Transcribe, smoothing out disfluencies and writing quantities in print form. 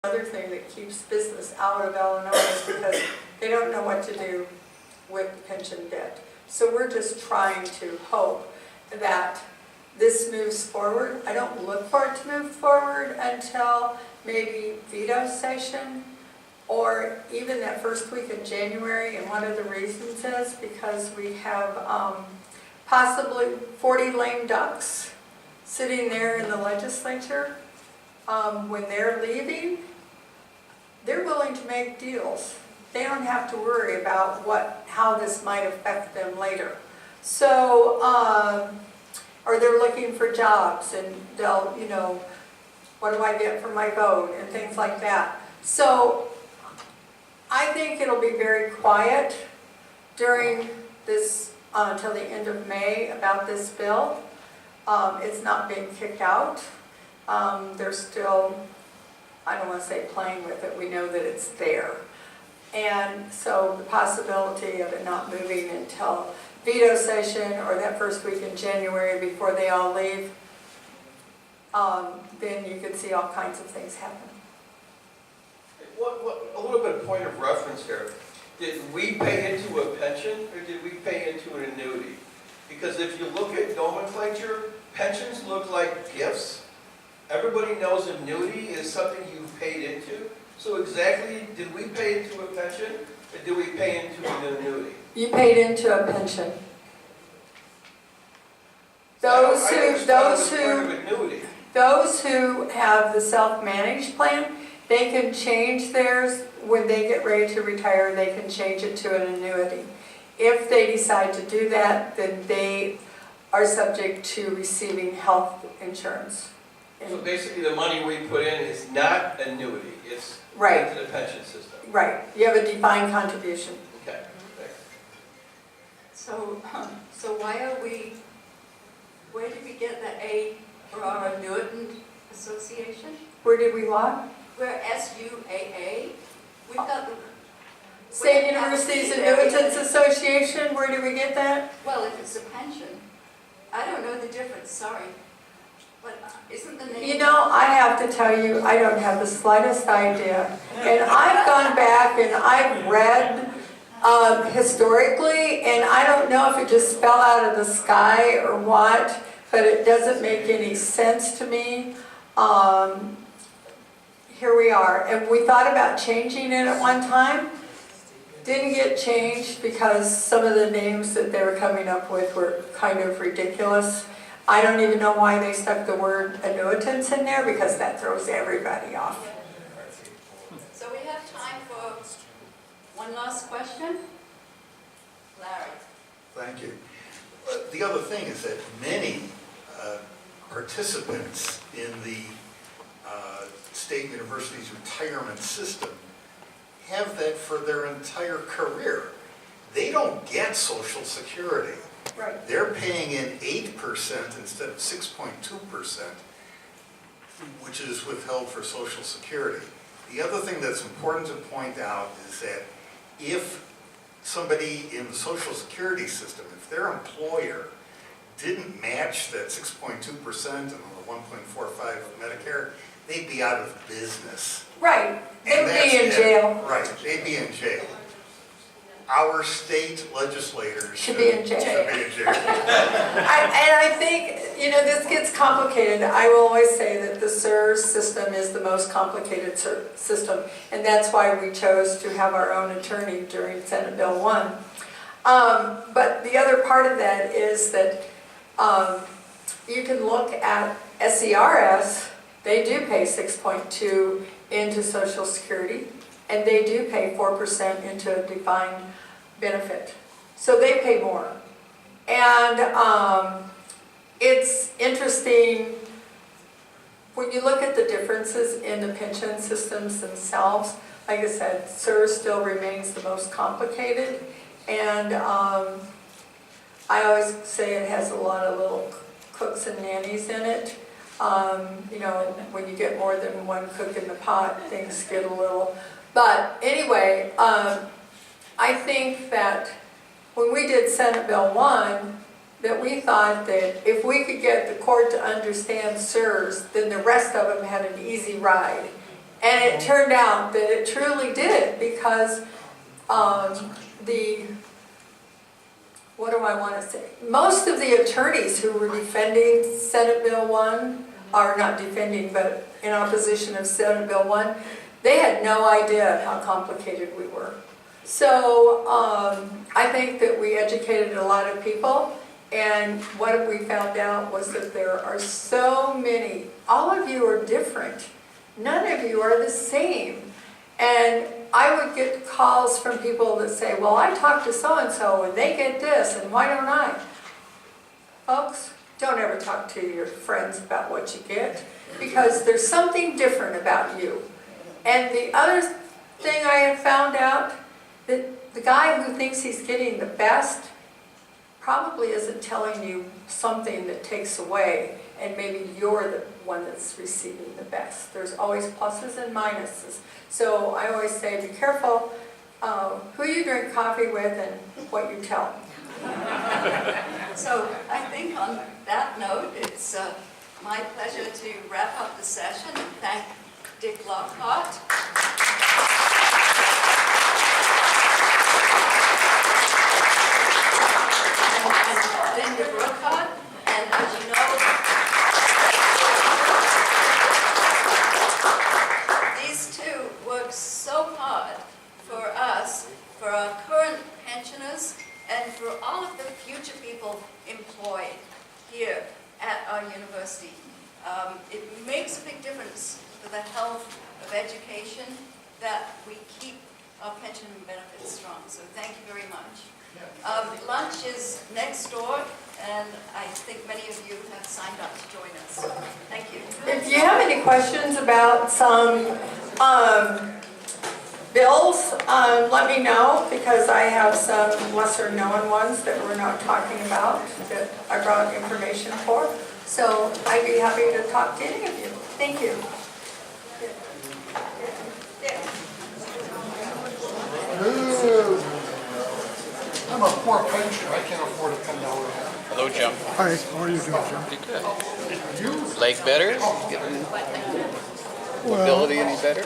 Another thing that keeps business out of Illinois is because they don't know what to do with pension debt. So we're just trying to hope that this moves forward. I don't look for it to move forward until maybe veto session or even that first week in January. And one of the reasons is because we have possibly 40 lame ducks sitting there in the legislature. When they're leaving, they're willing to make deals. They don't have to worry about how this might affect them later. So, or they're looking for jobs and they'll, what do I get for my vote and things like that. So, I think it'll be very quiet during this, until the end of May about this bill. It's not being kicked out. They're still, I don't want to say playing with it, we know that it's there. And so the possibility of it not moving until veto session or that first week in January before they all leave, then you could see all kinds of things happen. A little bit of point of reference here. Did we pay into a pension or did we pay into an annuity? Because if you look at nomenclature, pensions look like gifts. Everybody knows annuity is something you've paid into. So exactly, did we pay into a pension or did we pay into an annuity? You paid into a pension. Those who have the self-managed plan, they can change theirs when they get ready to retire. They can change it to an annuity. If they decide to do that, then they are subject to receiving health insurance. So basically the money we put in is not annuity, it's right into the pension system. Right. You have a defined contribution. Okay, thanks. So where did we get the A for our annuitant association? Where did we what? We're SUAA. We've got the State Universities Annuitants Association. Where did we get that? Well, if it's a pension, I don't know the difference, sorry. But isn't the name... I have to tell you, I don't have the slightest idea. And I've gone back and I've read historically, and I don't know if it just fell out of the sky or what, but it doesn't make any sense to me. Here we are. And we thought about changing it at one time. Didn't get changed because some of the names that they were coming up with were kind of ridiculous. I don't even know why they stuck the word annuitants in there because that throws everybody off. So we have time for one last question. Larry. Thank you. The other thing is that many participants in the state university's retirement system have that for their entire career. They don't get Social Security. Right. They're paying in 8% instead of 6.2%, which is withheld for Social Security. The other thing that's important to point out is that if somebody in the Social Security system, if their employer didn't match that 6.2% and the 1.45 Medicare, they'd be out of business. Right. They'd be in jail. Right, they'd be in jail. Our state legislators should be in jail. And I think, this gets complicated. I will always say that the SERS system is the most complicated system, and that's why we chose to have our own attorney during Senate Bill 1. But the other part of that is that you can look at SERS. They do pay 6.2 into Social Security, and they do pay 4% into a defined benefit. So they pay more. And it's interesting when you look at the differences in the pension systems themselves. Like I said, SERS still remains the most complicated, and I always say it has a lot of little cooks and nannies in it. And when you get more than one cook in the pot, things get a little... But anyway, I think that when we did Senate Bill 1, that we thought that if we could get the court to understand SERS, then the rest of them had an easy ride. And it turned out that it truly did, because what do I want to say? Most of the attorneys who were defending Senate Bill 1, or not defending, but in opposition of Senate Bill 1, they had no idea how complicated we were. So I think that we educated a lot of people, and what we found out was that there are so many, all of you are different. None of you are the same. And I would get calls from people that say, well, I talked to so-and-so and they get this, and why don't I? Folks, don't ever talk to your friends about what you get, because there's something different about you. And the other thing I have found out, that the guy who thinks he's getting the best probably isn't telling you something that takes away, and maybe you're the one that's receiving the best. There's always pluses and minuses. So I always say, be careful who you drink coffee with and what you tell them. So I think on that note, it's my pleasure to wrap up the session and thank Dick Lockhart. And Linda Brookhart. And as you know, these two work so hard for us, for our current pensioners, and for all of the future people employed here at our university. It makes a big difference for the health of education that we keep our pension benefits strong. So thank you very much. Lunch is next door, and I think many of you have signed up to join us. Thank you. If you have any questions about some bills, let me know, because I have some lesser known ones that we're not talking about that I brought information for. So I'd be happy to talk to any of you. Thank you. I'm a poor pensioner, I can't afford a $10. Hello, Jim. Hi, how are you doing, Jim? Pretty good. You? Leg better? Getting mobility any better?